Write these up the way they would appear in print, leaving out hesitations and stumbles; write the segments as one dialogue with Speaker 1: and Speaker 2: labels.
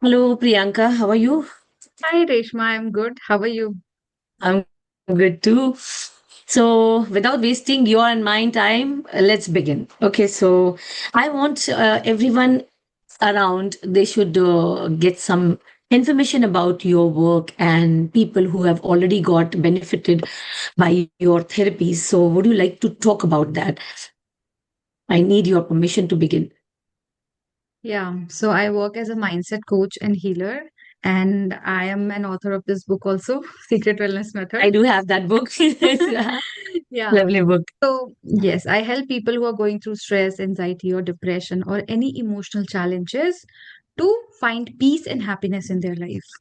Speaker 1: Hello, Priyanka. How are you?
Speaker 2: Hi Reshma, I'm good. How are you?
Speaker 1: I'm good too. So, without wasting your and mine time, let's begin. Okay, so I want everyone around, they should get some information about your work and people who have already got benefited by your therapies. So, would you like to talk about that? I need your permission to begin.
Speaker 2: Yeah, so I work as a mindset coach and healer, and I am an author of this book also, Secret Wellness Method.
Speaker 1: I do have that book. It's a
Speaker 2: Yeah,
Speaker 1: lovely book.
Speaker 2: so yes, I help people who are going through stress, anxiety, or depression, or any emotional challenges to find peace and happiness in their life.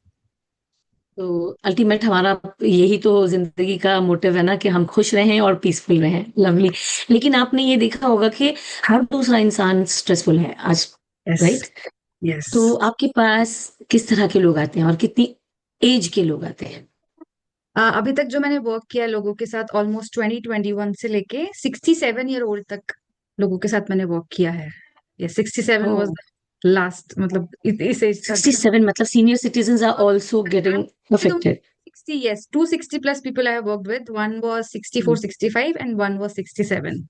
Speaker 1: तो ultimate हमारा यही तो जिंदगी का motive है ना कि हम खुश रहें और पीसफुल रहें। लवली। लेकिन आपने ये देखा होगा कि हर दूसरा इंसान स्ट्रेसफुल है आज।
Speaker 2: Yes,
Speaker 1: right. तो
Speaker 2: yes.
Speaker 1: आपके पास किस तरह के लोग आते हैं और कितनी एज के लोग आते हैं?
Speaker 2: अभी तक जो मैंने वर्क किया है लोगों के साथ ऑलमोस्ट 2021 से लेके 67 ईयर ओल्ड तक लोगों के साथ मैंने वर्क किया है। ये 67 वाज
Speaker 1: ओह,
Speaker 2: लास्ट, मतलब इस एज तक।
Speaker 1: 67 मतलब senior citizens are also getting
Speaker 2: तो
Speaker 1: affected.
Speaker 2: 60, yes, 260 plus people I have worked with, one was 64 65 and one was 67।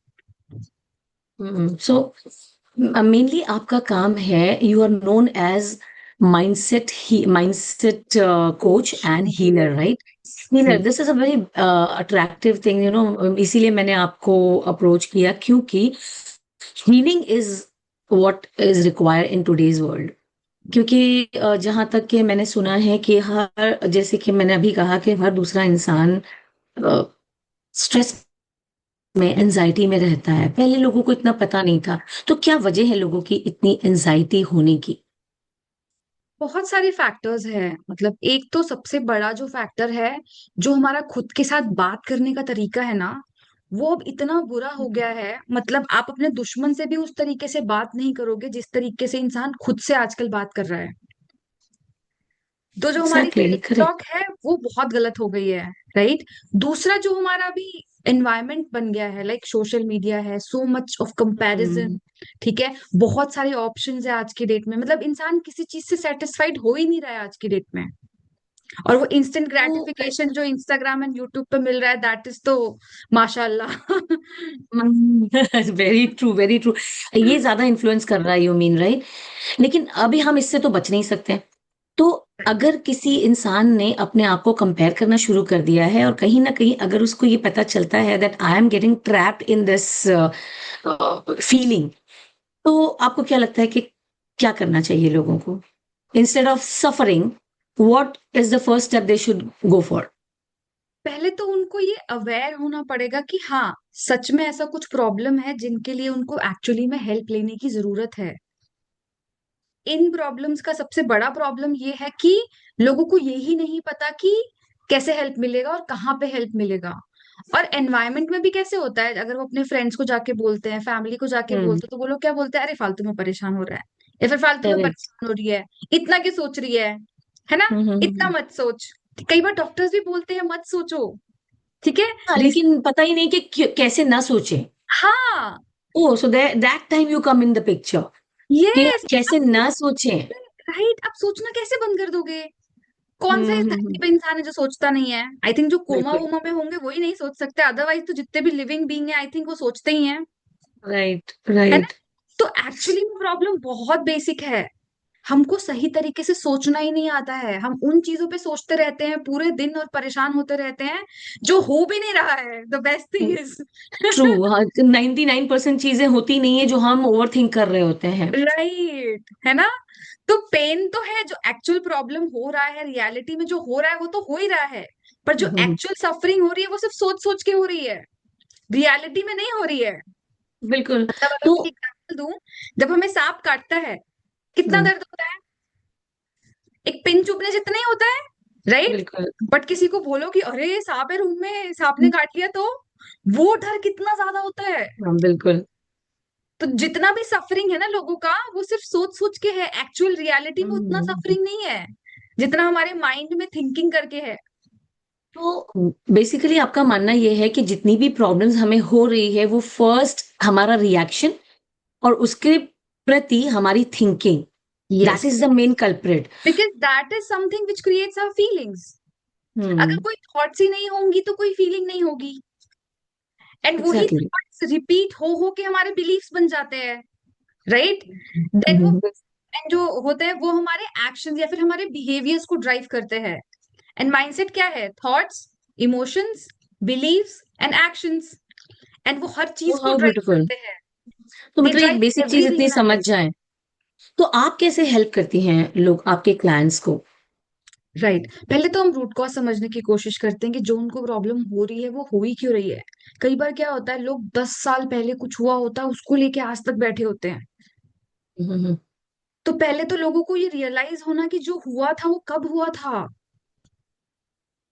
Speaker 1: So mainly आपका काम है, you are known as mindset coach and healer, right? Healer,
Speaker 2: जी।
Speaker 1: This is a very attractive thing, you know. इसीलिए मैंने आपको approach किया क्योंकि healing is what is required in today's world. क्योंकि जहां तक कि मैंने सुना है कि हर, जैसे कि मैंने अभी कहा कि हर दूसरा इंसान स्ट्रेस में, एंजाइटी में रहता है। पहले लोगों को इतना पता नहीं था। तो क्या वजह है लोगों की इतनी एंजाइटी होने की?
Speaker 2: बहुत सारे फैक्टर्स हैं, मतलब एक तो सबसे बड़ा जो फैक्टर है, जो हमारा खुद के साथ बात करने का तरीका है ना, वो अब इतना बुरा हो गया है। मतलब आप अपने दुश्मन से भी उस तरीके से बात नहीं करोगे जिस तरीके से इंसान खुद से आजकल बात कर रहा है। तो जो हमारी
Speaker 1: एग्जैक्टली,
Speaker 2: सेल्फ
Speaker 1: करेक्ट।
Speaker 2: टॉक है वो बहुत गलत हो गई है। राइट। दूसरा जो हमारा भी एनवायरनमेंट बन गया है, लाइक सोशल मीडिया है, सो मच ऑफ कंपैरिजन। ठीक है। बहुत सारे ऑप्शंस है आज की डेट में, मतलब इंसान किसी चीज से सेटिस्फाइड हो ही नहीं रहा है आज की डेट में। और वो इंस्टेंट
Speaker 1: तो
Speaker 2: ग्रेटिफिकेशन जो इंस्टाग्राम एंड यूट्यूब पे मिल रहा है, दैट इज तो माशाल्लाह।
Speaker 1: Very true, very true. ये ज्यादा इन्फ्लुएंस कर रहा है, यू मीन, राइट? लेकिन अभी हम इससे तो बच नहीं सकते। तो अगर किसी इंसान ने अपने आप को कंपेयर करना शुरू कर दिया है और कहीं ना कहीं अगर उसको ये पता चलता है that I am getting trapped in this feeling, तो आपको क्या लगता है कि क्या करना चाहिए लोगों को? Instead of suffering, what is the first step they should go for?
Speaker 2: पहले तो उनको ये अवेयर होना पड़ेगा कि हाँ, सच में ऐसा कुछ प्रॉब्लम है जिनके लिए उनको एक्चुअली में हेल्प लेने की जरूरत है। इन प्रॉब्लम्स का सबसे बड़ा प्रॉब्लम ये है कि लोगों को यही नहीं पता कि कैसे हेल्प मिलेगा और कहाँ पे हेल्प मिलेगा। और एनवायरनमेंट में भी कैसे होता है, अगर वो अपने फ्रेंड्स को जाके बोलते हैं, फैमिली को जाके
Speaker 1: हम्म।
Speaker 2: बोलते हैं, तो वो लोग क्या बोलते हैं, अरे फालतू में परेशान हो रहा है, या फिर फालतू में
Speaker 1: करेक्ट।
Speaker 2: परेशान हो रही है, इतना क्यों सोच रही है ना, इतना
Speaker 1: हम्म।
Speaker 2: मत सोच। कई बार डॉक्टर्स भी बोलते हैं मत सोचो। ठीक है।
Speaker 1: हाँ,
Speaker 2: रीज
Speaker 1: लेकिन पता ही नहीं कि कैसे ना सोचे।
Speaker 2: हाँ।
Speaker 1: Oh, so that time you come in the picture कि
Speaker 2: यस।
Speaker 1: आप कैसे ना सोचें।
Speaker 2: राइट, आप सोचना कैसे बंद कर दोगे? कौन सा इस धरती
Speaker 1: हम्म।
Speaker 2: पे इंसान है जो सोचता नहीं है? आई थिंक जो कोमा
Speaker 1: बिल्कुल।
Speaker 2: वोमा में होंगे वही नहीं सोच सकते, अदरवाइज तो जितने भी लिविंग बीइंग है आई थिंक वो सोचते ही हैं।
Speaker 1: राइट,
Speaker 2: है ना।
Speaker 1: राइट।
Speaker 2: तो एक्चुअली वो प्रॉब्लम बहुत बेसिक है। हमको सही तरीके से सोचना ही नहीं आता है, हम उन चीजों पे सोचते रहते हैं पूरे दिन और परेशान होते रहते हैं जो हो भी नहीं रहा है। The best thing is
Speaker 1: true. हाँ, 99% चीजें होती नहीं है जो हम ओवर थिंक कर रहे होते हैं।
Speaker 2: राइट, है ना। तो पेन तो है, जो एक्चुअल प्रॉब्लम हो रहा है, रियलिटी में जो हो रहा है वो तो हो ही रहा है। पर जो
Speaker 1: हम्म।
Speaker 2: एक्चुअल सफरिंग हो रही है वो सिर्फ सोच सोच के हो रही है, रियलिटी में नहीं हो रही है।
Speaker 1: बिल्कुल।
Speaker 2: मतलब अगर
Speaker 1: तो
Speaker 2: मैं एग्जाम्पल दूं, जब हमें सांप काटता है कितना
Speaker 1: हम्म,
Speaker 2: दर्द होता है, एक पिन चुभने जितना ही होता है। राइट।
Speaker 1: बिल्कुल।
Speaker 2: बट किसी को बोलो कि अरे सांप है रूम में, सांप ने काट लिया, तो वो डर कितना ज्यादा होता है।
Speaker 1: हाँ, बिल्कुल।
Speaker 2: तो जितना भी सफरिंग है ना लोगों का, वो सिर्फ सोच सोच के है, एक्चुअल रियलिटी में उतना
Speaker 1: हम्म।
Speaker 2: सफरिंग नहीं है जितना हमारे माइंड में थिंकिंग करके है।
Speaker 1: तो बेसिकली आपका मानना ये है कि जितनी भी प्रॉब्लम्स हमें हो रही है वो फर्स्ट हमारा रिएक्शन और उसके प्रति हमारी thinking, that
Speaker 2: yes,
Speaker 1: is the main culprit.
Speaker 2: Because that is something which creates our feelings. अगर
Speaker 1: हम्म।
Speaker 2: कोई थॉट्स ही नहीं होंगी तो कोई फीलिंग नहीं होगी, एंड वही
Speaker 1: एग्जैक्टली।
Speaker 2: थॉट्स रिपीट हो के हमारे बिलीव्स बन जाते हैं, राइट? देन वो, and जो होते हैं वो हमारे एक्शंस या फिर हमारे बिहेवियर्स को ड्राइव करते हैं। एंड माइंडसेट क्या है? Thoughts, emotions, beliefs and actions. And वो हर चीज को
Speaker 1: हाउ
Speaker 2: ड्राइव
Speaker 1: ब्यूटीफुल।
Speaker 2: करते हैं।
Speaker 1: तो
Speaker 2: दे
Speaker 1: मतलब एक
Speaker 2: ड्राइव
Speaker 1: बेसिक चीज
Speaker 2: एवरीथिंग
Speaker 1: इतनी
Speaker 2: इन आवर
Speaker 1: समझ
Speaker 2: लाइफ।
Speaker 1: जाए, तो आप कैसे हेल्प करती हैं लोग आपके क्लाइंट्स को?
Speaker 2: राइट, पहले तो हम रूट कॉज समझने की कोशिश करते हैं कि जो उनको प्रॉब्लम हो रही है वो हो ही क्यों रही है। कई बार क्या होता है, लोग 10 साल पहले कुछ हुआ होता है उसको लेके आज तक बैठे होते हैं।
Speaker 1: हम्म।
Speaker 2: तो पहले तो लोगों को ये रियलाइज होना कि जो हुआ था वो कब हुआ था,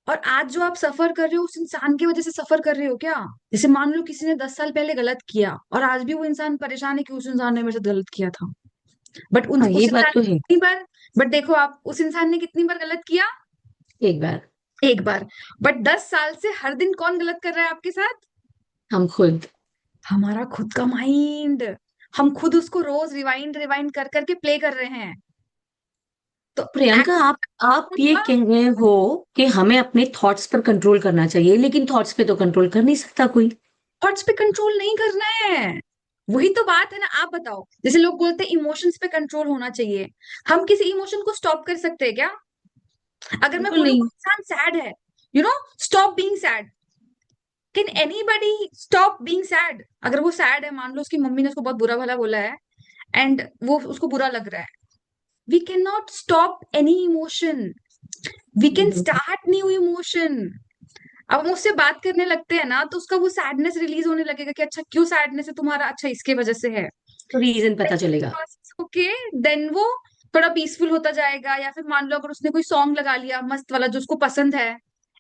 Speaker 2: और आज जो आप सफर कर रहे हो उस इंसान की वजह से सफर कर रहे हो क्या? जैसे मान लो किसी ने 10 साल पहले गलत किया और आज भी वो इंसान परेशान है कि उस इंसान ने मेरे साथ गलत किया था। बट उन
Speaker 1: हाँ, ये
Speaker 2: उस
Speaker 1: बात
Speaker 2: इंसान
Speaker 1: तो
Speaker 2: ने
Speaker 1: है।
Speaker 2: कितनी बार, बट देखो आप, उस इंसान ने कितनी बार गलत किया?
Speaker 1: एक बार।
Speaker 2: एक बार। बट 10 साल से हर दिन कौन गलत कर रहा है आपके साथ?
Speaker 1: हम खुद।
Speaker 2: हमारा खुद का माइंड। हम खुद उसको रोज रिवाइंड रिवाइंड कर करके प्ले कर रहे हैं। तो
Speaker 1: प्रियंका, आप ये कह रहे हो कि हमें अपने थॉट्स पर कंट्रोल करना चाहिए, लेकिन थॉट्स पे तो कंट्रोल कर नहीं सकता कोई।
Speaker 2: थॉट्स पे कंट्रोल नहीं करना है, वही तो बात है ना। आप बताओ, जैसे लोग बोलते हैं इमोशंस पे कंट्रोल होना चाहिए, हम किसी इमोशन को स्टॉप कर सकते हैं क्या? अगर मैं
Speaker 1: बिल्कुल
Speaker 2: बोलूं
Speaker 1: नहीं।
Speaker 2: कोई इंसान सैड है, stop being sad, can anybody stop being sad? अगर वो सैड है, मान लो उसकी मम्मी ने उसको बहुत बुरा भला बोला है, एंड वो उसको बुरा लग रहा है, we can not stop any emotion, we can
Speaker 1: hmm.
Speaker 2: Start new emotion. अब हम उससे बात करने लगते हैं ना, तो उसका वो सैडनेस रिलीज होने लगेगा कि अच्छा क्यों सैडनेस है तुम्हारा, अच्छा इसके वजह से है।
Speaker 1: तो रीजन पता चलेगा।
Speaker 2: ओके, देन वो थोड़ा पीसफुल होता जाएगा। या फिर मान लो अगर उसने कोई सॉन्ग लगा लिया मस्त वाला जो उसको पसंद है,
Speaker 1: हम्म।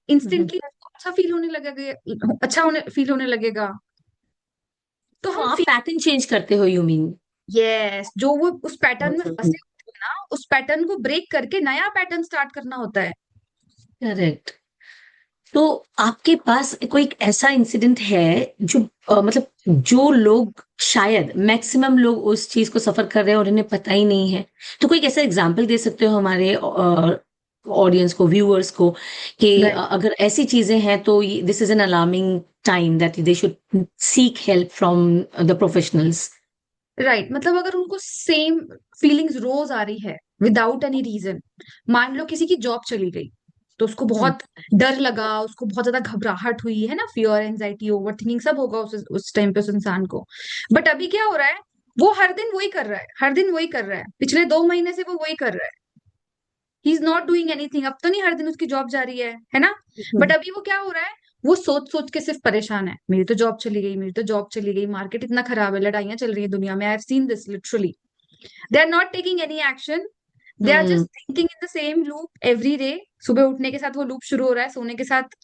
Speaker 2: इंस्टेंटली अच्छा फील होने लगेगा, अच्छा होने फील होने लगेगा। तो
Speaker 1: तो
Speaker 2: हम
Speaker 1: आप
Speaker 2: फील,
Speaker 1: पैटर्न चेंज करते हो, यू मीन?
Speaker 2: यस, जो वो उस पैटर्न में फंसे होते हैं ना, उस पैटर्न को ब्रेक करके नया पैटर्न स्टार्ट करना होता है।
Speaker 1: करेक्ट। तो आपके पास कोई एक ऐसा इंसिडेंट है जो मतलब जो लोग, शायद मैक्सिमम लोग उस चीज को सफर कर रहे हैं और इन्हें पता ही नहीं है, तो कोई ऐसा एग्जांपल दे सकते हो हमारे ऑडियंस को, व्यूअर्स को, कि
Speaker 2: राइट,
Speaker 1: अगर ऐसी चीजें हैं तो this is an alarming time that they should seek help from the professionals.
Speaker 2: Right, मतलब अगर उनको सेम फीलिंग्स रोज आ रही है विदाउट एनी रीजन, मान लो किसी की जॉब चली गई तो उसको बहुत डर लगा, उसको बहुत ज्यादा घबराहट हुई है ना, फियर, एंजाइटी, ओवर थिंकिंग सब होगा उस टाइम पे उस इंसान को। बट अभी क्या हो रहा है, वो हर दिन वही कर रहा है, हर दिन वही कर रहा है, पिछले 2 महीने से वो वही कर रहा है। He is not doing anything, अब तो नहीं हर दिन उसकी जॉब जा रही है ना? बट अभी वो क्या हो रहा है, वो सोच सोच के सिर्फ परेशान है, मेरी तो जॉब चली गई, मेरी तो जॉब चली गई, मार्केट इतना खराब है, लड़ाइयां चल रही है दुनिया में, I have seen this literally. They are not taking any action, they are
Speaker 1: hmm.
Speaker 2: Just thinking in the same loop every day. सुबह उठने के साथ वो लूप शुरू हो रहा है, सोने के साथ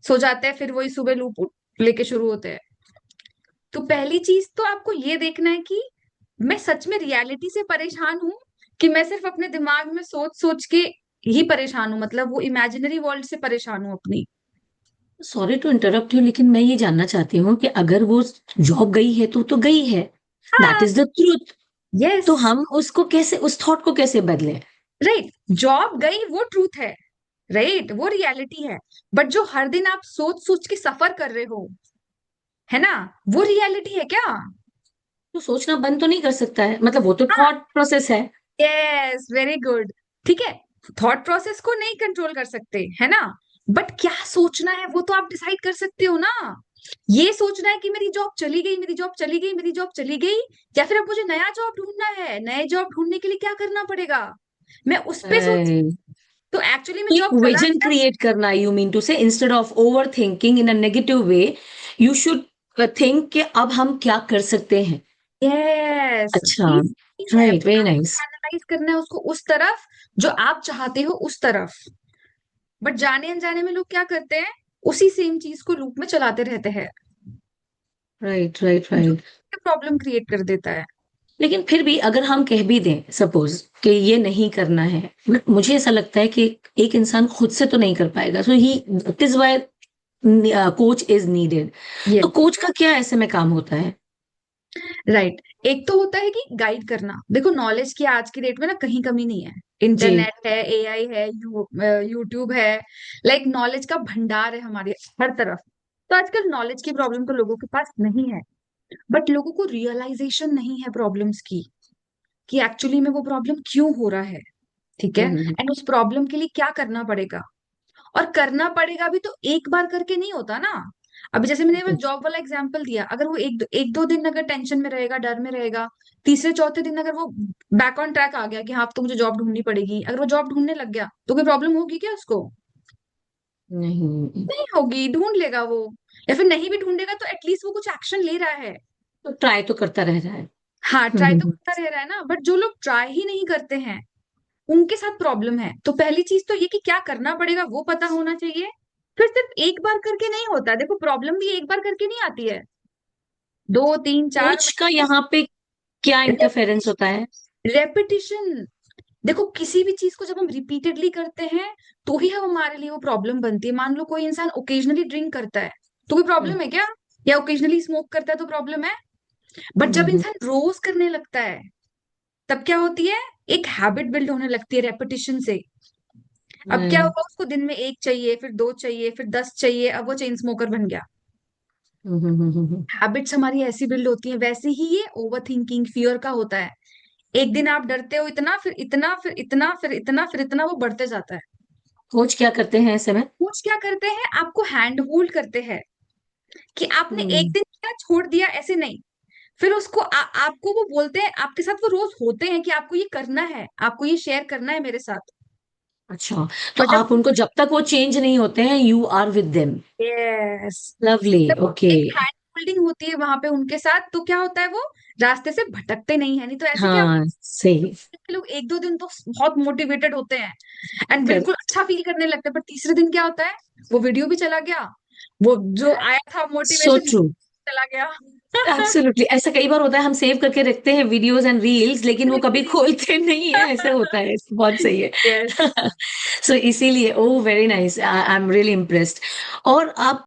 Speaker 2: सो जाते हैं, फिर वही सुबह लूप लेके शुरू होते हैं। तो पहली चीज तो आपको ये देखना है कि मैं सच में रियलिटी से परेशान हूं, कि मैं सिर्फ अपने दिमाग में सोच सोच के ही परेशान हूं, मतलब वो इमेजिनरी वर्ल्ड से परेशान हूं अपनी।
Speaker 1: सॉरी टू इंटरप्ट यू, लेकिन मैं ये जानना चाहती हूँ कि अगर वो जॉब गई है तो गई है, दैट
Speaker 2: हाँ,
Speaker 1: इज द ट्रूथ।
Speaker 2: यस,
Speaker 1: तो हम उसको कैसे, उस थॉट को कैसे बदलें?
Speaker 2: राइट, जॉब गई वो ट्रूथ है, राइट, वो रियलिटी है। बट जो हर दिन आप सोच सोच के सफर कर रहे हो, है ना, वो रियलिटी है क्या?
Speaker 1: तो सोचना बंद तो नहीं कर सकता है, मतलब वो तो
Speaker 2: हाँ,
Speaker 1: थॉट प्रोसेस है।
Speaker 2: यस, वेरी गुड, ठीक है। थॉट प्रोसेस को नहीं कंट्रोल कर सकते, है ना? बट क्या सोचना है वो तो आप डिसाइड कर सकते हो ना। ये सोचना है कि मेरी जॉब चली गई, मेरी जॉब चली गई, मेरी जॉब चली गई, या फिर अब मुझे नया जॉब ढूंढना है, नए जॉब ढूंढने के लिए क्या करना पड़ेगा, मैं उस पे सोच।
Speaker 1: Right.
Speaker 2: तो एक्चुअली में
Speaker 1: तो एक
Speaker 2: जॉब चला
Speaker 1: विजन
Speaker 2: गया।
Speaker 1: क्रिएट करना, यू मीन टू से, instead of over thinking in a negative way, you should think कि अब हम क्या कर सकते हैं।
Speaker 2: यस,
Speaker 1: अच्छा।
Speaker 2: चीज है,
Speaker 1: राइट, वेरी
Speaker 2: आपको
Speaker 1: नाइस।
Speaker 2: चैनलाइज करना है उसको उस तरफ जो आप चाहते हो उस तरफ। बट जाने अनजाने में लोग क्या करते हैं, उसी सेम चीज को लूप में चलाते रहते हैं,
Speaker 1: राइट, राइट,
Speaker 2: जो
Speaker 1: राइट।
Speaker 2: प्रॉब्लम क्रिएट कर देता है।
Speaker 1: लेकिन फिर भी अगर हम कह भी दें, सपोज, कि ये नहीं करना है, बट मुझे ऐसा लगता है कि एक इंसान खुद से तो नहीं कर पाएगा, सो ही, that is why coach is needed. तो
Speaker 2: यस,
Speaker 1: कोच का क्या ऐसे में काम होता है?
Speaker 2: राइट। एक तो होता है कि गाइड करना, देखो नॉलेज की आज की डेट में ना कहीं कमी नहीं है।
Speaker 1: जी।
Speaker 2: इंटरनेट है, एआई है, यूट्यूब है, लाइक नॉलेज का भंडार है हमारे हर तरफ। तो आजकल नॉलेज की प्रॉब्लम तो लोगों के पास नहीं है, बट लोगों को रियलाइजेशन नहीं है प्रॉब्लम्स की, कि एक्चुअली में वो प्रॉब्लम क्यों हो रहा है। ठीक है।
Speaker 1: हुँ,
Speaker 2: एंड उस प्रॉब्लम के लिए क्या करना पड़ेगा, और करना पड़ेगा भी तो एक बार करके नहीं होता ना। अभी जैसे मैंने वो
Speaker 1: हुँ,
Speaker 2: जॉब वाला एग्जांपल दिया, अगर वो एक दो दिन अगर टेंशन में रहेगा, डर में रहेगा, तीसरे चौथे दिन अगर वो बैक ऑन ट्रैक आ गया कि हाँ अब तो मुझे जॉब ढूंढनी पड़ेगी, अगर वो जॉब ढूंढने लग गया तो कोई प्रॉब्लम होगी क्या उसको?
Speaker 1: नहीं,
Speaker 2: नहीं होगी, ढूंढ लेगा वो। या फिर नहीं भी ढूंढेगा तो एटलीस्ट वो कुछ एक्शन ले रहा है।
Speaker 1: तो ट्राई तो करता रह रहा है।
Speaker 2: हाँ,
Speaker 1: हुँ,
Speaker 2: ट्राई
Speaker 1: हुँ,
Speaker 2: तो
Speaker 1: हुँ।
Speaker 2: करता रह रहा है ना, बट जो लोग ट्राई ही नहीं करते हैं उनके साथ प्रॉब्लम है। तो पहली चीज तो ये कि क्या करना पड़ेगा वो पता होना चाहिए। फिर सिर्फ एक बार करके नहीं होता, देखो प्रॉब्लम भी एक बार करके नहीं आती है, दो तीन चार
Speaker 1: कोच का यहाँ पे क्या इंटरफेरेंस
Speaker 2: महीने।
Speaker 1: होता है?
Speaker 2: रेपिटिशन। देखो किसी भी चीज को जब हम रिपीटेडली करते हैं तो ही हम हमारे लिए वो प्रॉब्लम बनती है। मान लो कोई इंसान ओकेजनली ड्रिंक करता है तो कोई
Speaker 1: हुँ,
Speaker 2: प्रॉब्लम है क्या? या ओकेजनली स्मोक करता है तो प्रॉब्लम है? बट
Speaker 1: हुँ,
Speaker 2: जब
Speaker 1: हुँ,
Speaker 2: इंसान रोज करने लगता है तब क्या होती है, एक हैबिट बिल्ड होने लगती है रेपिटिशन से। अब क्या
Speaker 1: हुँ,
Speaker 2: होगा, उसको दिन में एक चाहिए, फिर दो चाहिए, फिर 10 चाहिए, अब वो चेन स्मोकर बन गया।
Speaker 1: हुँ, हुँ, हुँ, हुँ, हुँ।
Speaker 2: हैबिट्स हमारी ऐसी बिल्ड होती हैं। वैसे ही ये ओवर थिंकिंग फियर का होता है। एक दिन आप डरते हो इतना, फिर इतना, फिर इतना, फिर इतना, फिर इतना, वो बढ़ते जाता है।
Speaker 1: कोच क्या करते हैं ऐसे में?
Speaker 2: कोच क्या करते हैं, आपको हैंड होल्ड करते हैं कि आपने एक
Speaker 1: हुँ,
Speaker 2: दिन क्या छोड़ दिया ऐसे नहीं। फिर उसको आपको वो बोलते हैं, आपके साथ वो रोज होते हैं कि आपको ये करना है, आपको ये शेयर करना है मेरे साथ।
Speaker 1: अच्छा, तो
Speaker 2: और जब
Speaker 1: आप उनको जब तक वो चेंज नहीं होते हैं, you are with them.
Speaker 2: Yes,
Speaker 1: lovely,
Speaker 2: मतलब
Speaker 1: ओके।
Speaker 2: एक हैंड होल्डिंग होती है वहां पे उनके साथ, तो क्या होता है, वो रास्ते से भटकते नहीं है। नहीं तो ऐसे क्या,
Speaker 1: हाँ, सही।
Speaker 2: लोग एक दो दिन तो बहुत मोटिवेटेड होते हैं एंड
Speaker 1: कर
Speaker 2: बिल्कुल अच्छा फील करने लगते हैं, पर तीसरे दिन क्या होता है, वो वीडियो भी चला गया, वो जो आया था
Speaker 1: सो
Speaker 2: मोटिवेशन
Speaker 1: ट्रू।
Speaker 2: चला गया।
Speaker 1: एब्सोल्युटली ऐसा कई बार होता है, हम सेव करके रखते हैं वीडियोस एंड रील्स, लेकिन वो कभी खोलते नहीं है, ऐसे होता है। बहुत सही है।
Speaker 2: यस।
Speaker 1: सो इसीलिए, oh very nice, I am really impressed. और आप